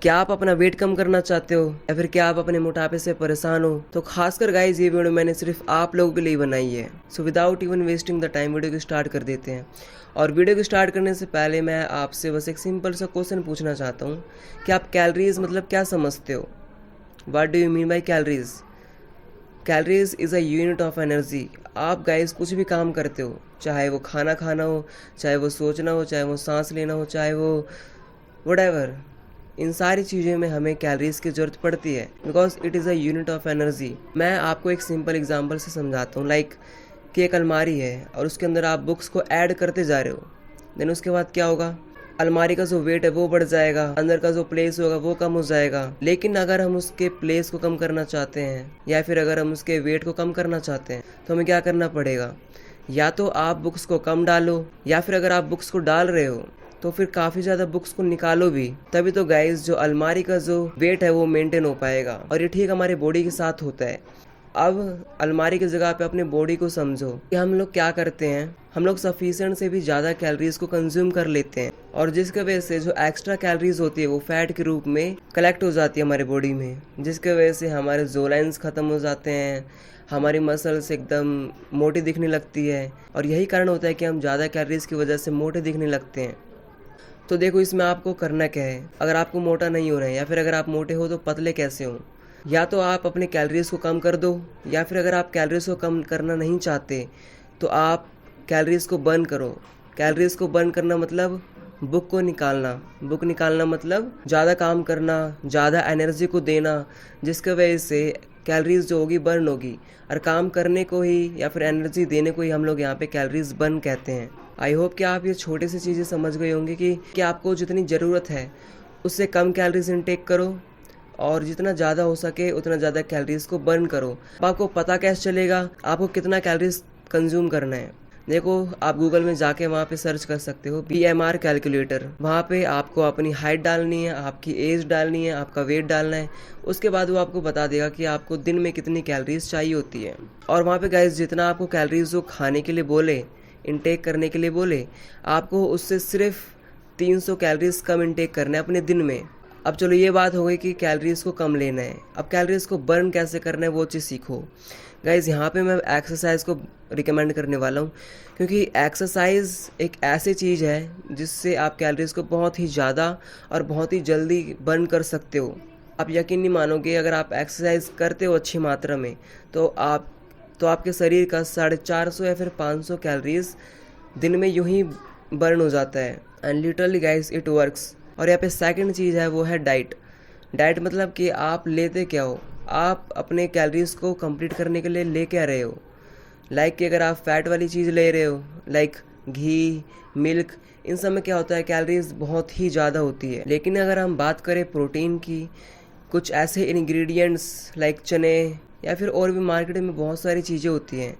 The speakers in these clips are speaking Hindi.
क्या आप अपना वेट कम करना चाहते हो या फिर क्या आप अपने मोटापे से परेशान हो? तो खासकर गाइस ये वीडियो मैंने सिर्फ आप लोगों के लिए बनाई है। So without even wasting the time video को स्टार्ट कर देते हैं। और वीडियो को स्टार्ट करने से पहले मैं आपसे बस एक सिंपल सा क्वेश्चन पूछना चाहता हूँ कि आप कैलोरीज मतलब क्या समझते हो? What do you mean by calories? Calories is a unit of energy. आप गाइस कुछ भी काम करते हो, चाहे वो खाना खाना हो, चाहे वो सोचना हो, चाहे वो सांस लेना हो, चाहे वो वट इन सारी चीज़ों में हमें कैलोरीज की ज़रूरत पड़ती है because it is a unit of energy. मैं आपको एक सिंपल एग्जांपल से समझाता हूँ। लाइक कि एक अलमारी है और उसके अंदर आप बुक्स को ऐड करते जा रहे हो, देन उसके बाद क्या होगा? अलमारी का जो वेट है वो बढ़ जाएगा, अंदर का जो प्लेस होगा वो कम हो जाएगा। लेकिन अगर हम उसके प्लेस को कम करना चाहते हैं या फिर अगर हम उसके वेट को कम करना चाहते हैं तो हमें क्या करना पड़ेगा? या तो आप बुक्स को कम डालो या फिर अगर आप बुक्स को डाल रहे हो तो फिर काफ़ी ज़्यादा बुक्स को निकालो भी, तभी तो गाइस जो अलमारी का जो वेट है वो मेंटेन हो पाएगा। और ये ठीक हमारे बॉडी के साथ होता है। अब अलमारी की जगह पे अपने बॉडी को समझो कि हम लोग क्या करते हैं, हम लोग सफिशिएंट से भी ज़्यादा कैलोरीज को कंज्यूम कर लेते हैं और जिसकी वजह से जो एक्स्ट्रा कैलोरीज होती है वो फैट के रूप में कलेक्ट हो जाती है हमारे बॉडी में, जिसकी वजह से हमारे जो लाइन्स ख़त्म हो जाते हैं, हमारी मसल्स एकदम मोटी दिखने लगती है। और यही कारण होता है कि हम ज़्यादा कैलोरीज की वजह से मोटे दिखने लगते हैं। तो देखो इसमें आपको करना क्या है। अगर आपको मोटा नहीं हो रहा है या फिर अगर आप मोटे हो तो पतले कैसे हो? या तो आप अपने कैलोरीज को कम कर दो या फिर अगर आप कैलोरीज को कम करना नहीं चाहते तो आप कैलोरीज को बर्न करो। कैलोरीज को बर्न करना मतलब बुक को निकालना। बुक निकालना मतलब ज़्यादा काम करना, ज़्यादा एनर्जी को देना, जिसकी वजह से कैलोरीज जो होगी बर्न होगी। और काम करने को ही या फिर एनर्जी देने को ही हम लोग यहाँ पे कैलोरीज बर्न कहते हैं। आई होप कि आप ये छोटी सी चीज़ें समझ गए होंगे कि आपको जितनी ज़रूरत है उससे कम कैलोरीज इनटेक करो और जितना ज़्यादा हो सके उतना ज़्यादा कैलोरीज को बर्न करो। आपको पता कैसे चलेगा आपको कितना कैलोरीज कंज्यूम करना है? देखो आप गूगल में जाके वहाँ पे सर्च कर सकते हो BMR कैलकुलेटर। वहाँ पे आपको अपनी हाइट डालनी है, आपकी एज डालनी है, आपका वेट डालना है। उसके बाद वो आपको बता देगा कि आपको दिन में कितनी कैलोरीज चाहिए होती है। और वहाँ पे गाइस जितना आपको कैलोरीज जो खाने के लिए बोले, इनटेक करने के लिए बोले, आपको उससे सिर्फ 300 कैलोरीज कम इनटेक करना है अपने दिन में। अब चलो ये बात हो गई कि कैलोरीज को कम लेना है। अब कैलोरीज को बर्न कैसे करना है वो चीज़ सीखो। गाइज यहाँ पे मैं एक्सरसाइज को रिकमेंड करने वाला हूँ क्योंकि एक्सरसाइज एक ऐसी चीज़ है जिससे आप कैलोरीज को बहुत ही ज़्यादा और बहुत ही जल्दी बर्न कर सकते हो। आप यकीन नहीं मानोगे, अगर आप एक्सरसाइज करते हो अच्छी मात्रा में तो आपके शरीर का 450 या फिर 500 कैलोरीज दिन में यूं ही बर्न हो जाता है। And literally guys it works. और यहाँ पे सेकंड चीज़ है वो है डाइट। डाइट मतलब कि आप लेते क्या हो, आप अपने कैलोरीज को कंप्लीट करने के लिए ले क्या रहे हो। लाइक कि अगर आप फैट वाली चीज़ ले रहे हो लाइक घी, मिल्क, इन सब में क्या होता है कैलोरीज बहुत ही ज़्यादा होती है। लेकिन अगर हम बात करें प्रोटीन की, कुछ ऐसे इंग्रेडिएंट्स लाइक चने या फिर और भी मार्केट में बहुत सारी चीज़ें होती हैं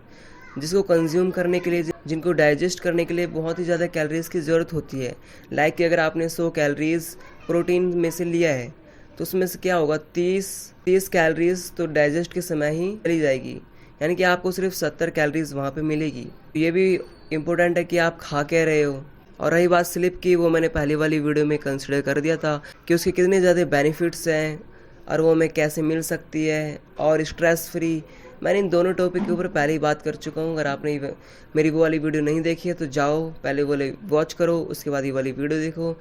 जिसको कंज्यूम करने के लिए, जिनको डाइजेस्ट करने के लिए बहुत ही ज़्यादा कैलोरीज की ज़रूरत होती है। लाइक कि अगर आपने 100 कैलोरीज प्रोटीन में से लिया है तो उसमें से क्या होगा 30 कैलोरीज तो डाइजेस्ट के समय ही चली जाएगी, यानी कि आपको सिर्फ 70 कैलोरीज वहाँ पे मिलेगी। ये भी इम्पोर्टेंट है कि आप खा क्या रहे हो। और रही बात स्लिप की, वो मैंने पहली वाली वीडियो में कंसिडर कर दिया था कि उसके कितने ज़्यादा बेनिफिट्स हैं और वो हमें कैसे मिल सकती है और स्ट्रेस फ्री। मैंने इन दोनों टॉपिक के ऊपर पहले ही बात कर चुका हूँ। अगर आपने मेरी वो वाली वीडियो नहीं देखी है तो जाओ पहले वो वॉच करो, उसके बाद ये वाली वीडियो देखो।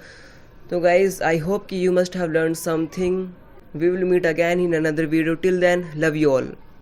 तो गाइज आई होप कि you must have learn something. We will meet again in another video. Till then love you all.